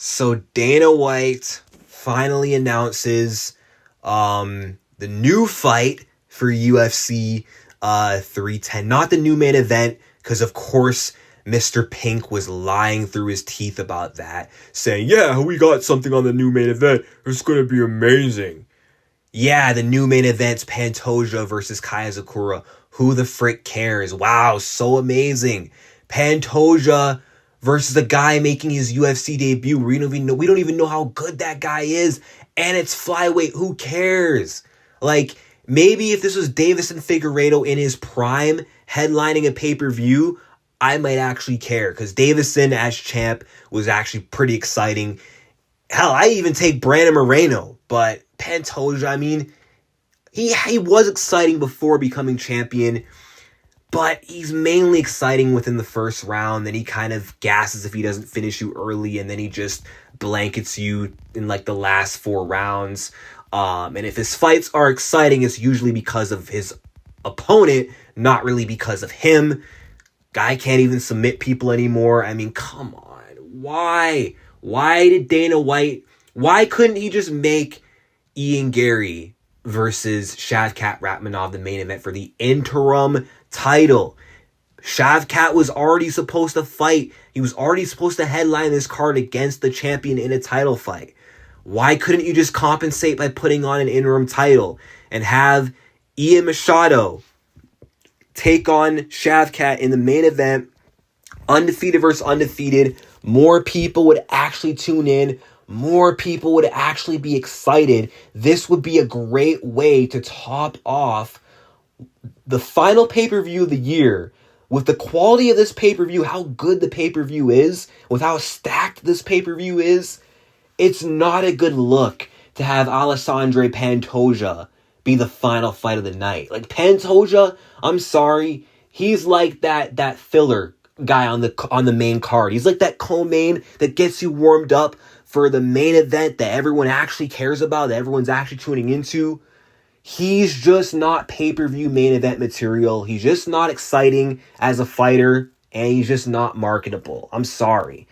So Dana White finally announces the new fight for UFC 310. Not the new main event, because of course Mr. Pink was lying through his teeth about that, saying, yeah, we got something on the new main event. It's going to be amazing. Yeah, the new main event's Pantoja versus Kayazakura. Who the frick cares? Wow, so amazing. Pantoja versus a guy making his UFC debut. We don't even know how good that guy is. And it's flyweight. Who cares? Like, maybe if this was Davison Figueiredo in his prime, headlining a pay-per-view, I might actually care. Because Davison as champ was actually pretty exciting. Hell, I even take Brandon Moreno. But Pantoja, I mean, he was exciting before becoming champion. But he's mainly exciting within the first round. Then he kind of gasses if he doesn't finish you early. And then he just blankets you in like the last 4 rounds. And if his fights are exciting, it's usually because of his opponent, not really because of him. Guy can't even submit people anymore. I mean, come on. Why? Why did Dana White... Why couldn't he just make Ian Gary versus Shavkat Rakhmonov the main event for the interim title? Shavkat was already supposed to fight. He was already supposed to headline this card against the champion in a title fight. Why couldn't you just compensate by putting on an interim title and have Ian Machado take on Shavkat in the main event, undefeated versus undefeated? More people would actually tune in. More people would actually be excited. This would be a great way to top off the final pay-per-view of the year. With the quality of this pay-per-view, how good the pay-per-view is, with how stacked this pay-per-view is, it's not a good look to have Alessandro Pantoja be the final fight of the night. Like, Pantoja, I'm sorry, he's like that filler guy on the main card. He's like that co-main that gets you warmed up for the main event that everyone actually cares about, that everyone's actually tuning into. He's just not pay-per-view main event material. He's just not exciting as a fighter, and he's just not marketable. I'm sorry.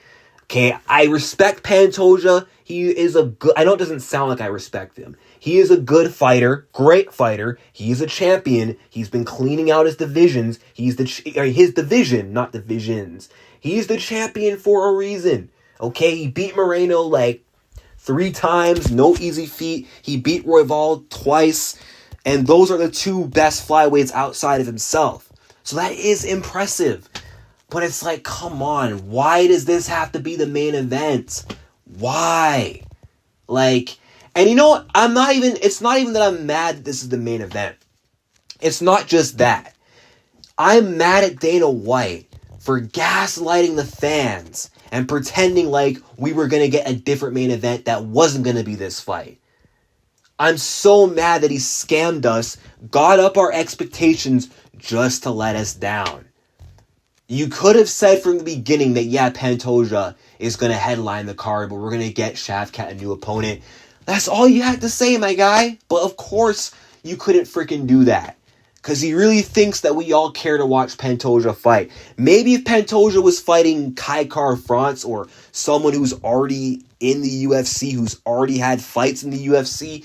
Okay, I respect Pantoja. He is a good... I know it doesn't sound like I respect him. He is a good fighter, great fighter. He's a champion. He's been cleaning out his divisions. He's his division, not divisions. He's the champion for a reason. Okay, he beat Moreno like 3 times, no easy feat. He beat Royval twice, and those are the 2 best flyweights outside of himself. So that is impressive. But it's like, come on, why does this have to be the main event? Why? Like, and you know what? It's not even that I'm mad that this is the main event. It's not just that. I'm mad at Dana White for gaslighting the fans and pretending like we were going to get a different main event that wasn't going to be this fight. I'm so mad that he scammed us, got up our expectations just to let us down. You could have said from the beginning that, yeah, Pantoja is going to headline the card, but we're going to get Shavkat a new opponent. That's all you had to say, my guy. But of course, you couldn't freaking do that. Because he really thinks that we all care to watch Pantoja fight. Maybe if Pantoja was fighting Kai Kara-France or someone who's already in the UFC, who's already had fights in the UFC,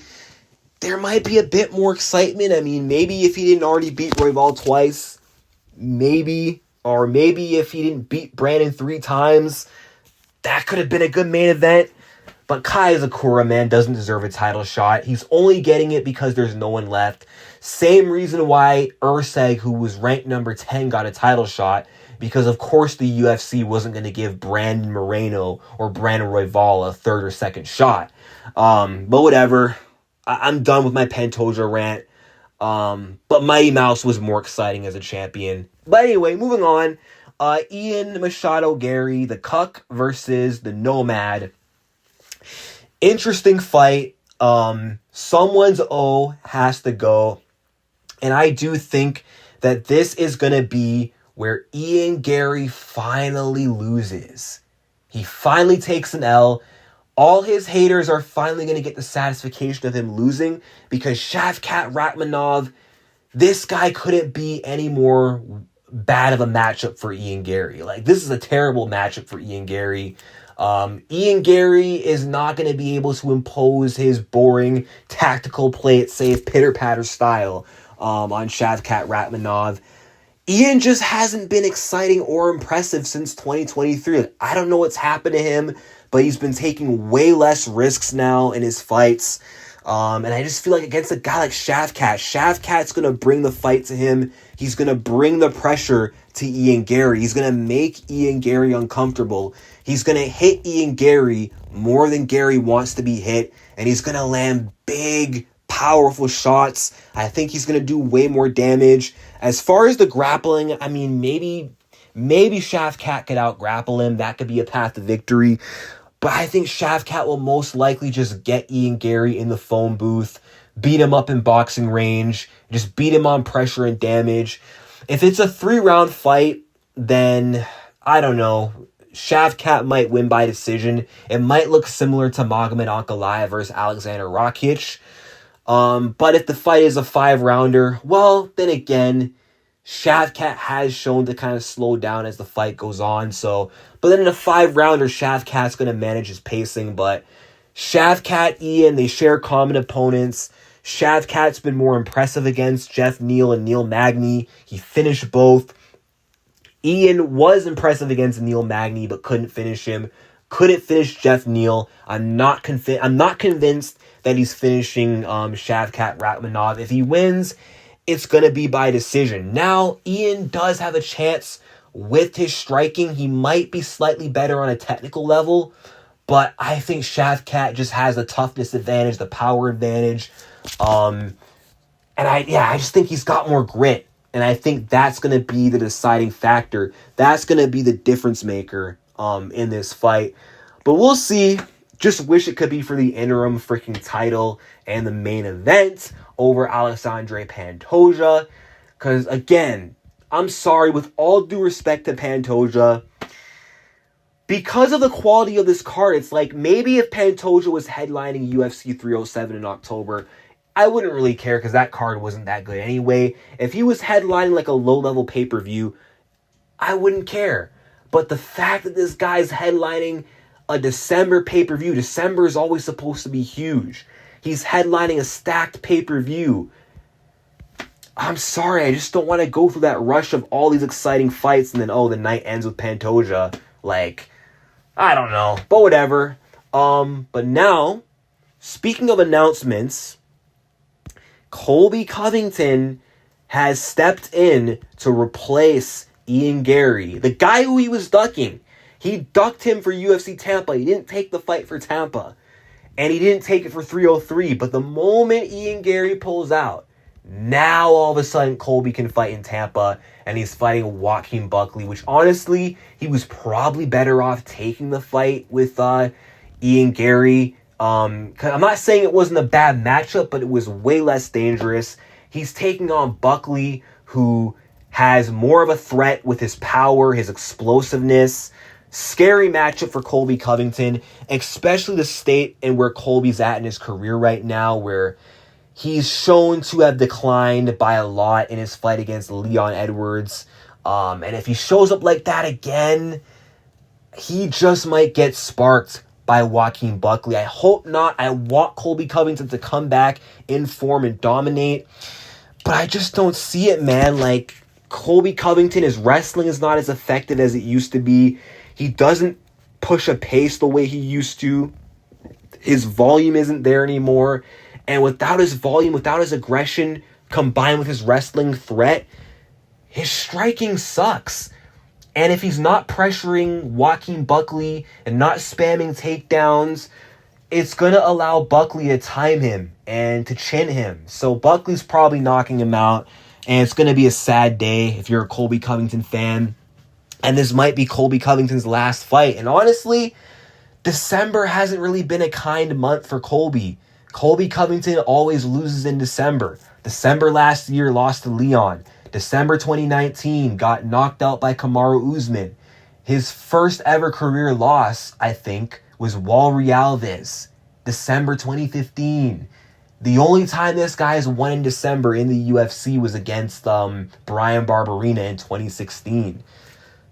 there might be a bit more excitement. I mean, maybe if he didn't already beat Royval twice, maybe. Or maybe if he didn't beat Brandon 3 times, that could have been a good main event. But Kayazakura, man, doesn't deserve a title shot. He's only getting it because there's no one left. Same reason why Urseg, who was ranked number 10, got a title shot. Because, of course, the UFC wasn't going to give Brandon Moreno or Brandon Royval a 3rd or 2nd shot. But whatever. I'm done with my Pantoja rant. But Mighty Mouse was more exciting as a champion. But anyway, moving on. Ian Machado Gary, the Cuck versus the Nomad. Interesting fight. Someone's O has to go. And I do think that this is going to be where Ian Gary finally loses. He finally takes an L. All his haters are finally going to get the satisfaction of him losing, because Shavkat Rakhmonov, this guy couldn't be any more bad of a matchup for Ian Gary. Like, this is a terrible matchup for Ian Gary. Ian Gary is not going to be able to impose his boring tactical play it safe pitter-patter style on Shavkat Rakhmonov. Ian just hasn't been exciting or impressive since 2023. Like, I don't know what's happened to him, but he's been taking way less risks now in his fights. And I just feel like against a guy like Shavkat's going to bring the fight to him. He's going to bring the pressure to Ian Gary. He's going to make Ian Gary uncomfortable. He's going to hit Ian Gary more than Gary wants to be hit. And he's going to land big, powerful shots. I think he's going to do way more damage. As far as the grappling, I mean, maybe Shavkat could out-grapple him. That could be a path to victory. But I think Shavkat will most likely just get Ian Gary in the phone booth, beat him up in boxing range, just beat him on pressure and damage. If it's a 3-round fight, then, I don't know, Shavkat might win by decision. It might look similar to Magomed Ankalaev versus Alexander Rakic. But if the fight is a 5-rounder, well, then again, Shavkat has shown to kind of slow down as the fight goes on. But then in a 5-rounder, Shavkat's going to manage his pacing. But Shavkat, Ian, they share common opponents. Shavkat's been more impressive against Jeff Neal and Neil Magny. He finished both. Ian was impressive against Neil Magny, but couldn't finish him. Couldn't finish Jeff Neal. I'm not convinced that he's finishing Shavkat Rakhmonov. If he wins, it's going to be by decision. Now, Ian does have a chance with his striking. He might be slightly better on a technical level, but I think Shavkat just has the toughness advantage, the power advantage. And I just think he's got more grit. And I think that's going to be the deciding factor. That's going to be the difference maker in this fight. But we'll see. Just wish it could be for the interim freaking title and the main event over Alexandre Pantoja. Because, again, I'm sorry, with all due respect to Pantoja, because of the quality of this card, it's like maybe if Pantoja was headlining UFC 307 in October, I wouldn't really care because that card wasn't that good anyway. If he was headlining like a low-level pay-per-view, I wouldn't care. But the fact that this guy's headlining a December pay-per-view, December is always supposed to be huge. He's headlining a stacked pay-per-view. I'm sorry, I just don't want to go through that rush of all these exciting fights and then, the night ends with Pantoja. Like, I don't know. But whatever. But now, speaking of announcements, Colby Covington has stepped in to replace Ian Gary, the guy who he was ducking. He ducked him for UFC Tampa. He didn't take the fight for Tampa. And he didn't take it for 303. But the moment Ian Gary pulls out, now all of a sudden Colby can fight in Tampa. And he's fighting Joaquin Buckley, which honestly, he was probably better off taking the fight with Ian Gary. 'Cause I'm not saying it wasn't a bad matchup, but it was way less dangerous. He's taking on Buckley, who has more of a threat with his power, his explosiveness. Scary matchup for Colby Covington, especially the state and where Colby's at in his career right now, where he's shown to have declined by a lot in his fight against Leon Edwards. And if he shows up like that again, he just might get sparked by Joaquin Buckley. I hope not. I want Colby Covington to come back in form and dominate. But I just don't see it, man. Like, Colby Covington, his wrestling is not as effective as it used to be. He doesn't push a pace the way he used to. His volume isn't there anymore. And without his volume, without his aggression, combined with his wrestling threat, his striking sucks. And if he's not pressuring Joaquin Buckley and not spamming takedowns, it's going to allow Buckley to time him and to chin him. So Buckley's probably knocking him out. And it's going to be a sad day if you're a Colby Covington fan. And this might be Colby Covington's last fight. And honestly, December hasn't really been a kind month for Colby. Colby Covington always loses in December. December last year lost to Leon. December 2019 got knocked out by Kamaru Usman. His first ever career loss, I think, was Walry Alves. December 2015. The only time this guy has won in December in the UFC was against Bryan Barberena in 2016.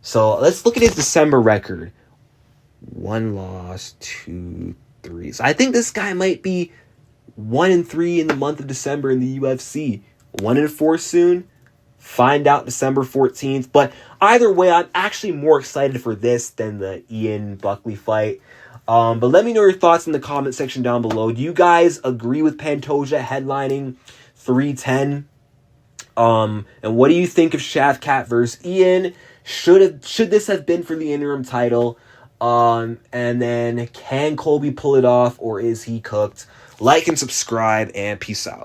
So let's look at his December record. 1 loss, 2, 3. So I think this guy might be 1-3 in the month of December in the UFC. 1-4 soon. Find out December 14th. But either way, I'm actually more excited for this than the Ian Buckley fight. But let me know your thoughts in the comment section down below. Do you guys agree with Pantoja headlining 310? And what do you think of Shavkat versus Ian? Should this have been for the interim title? And then can Colby pull it off, or is he cooked? Like and subscribe, and peace out.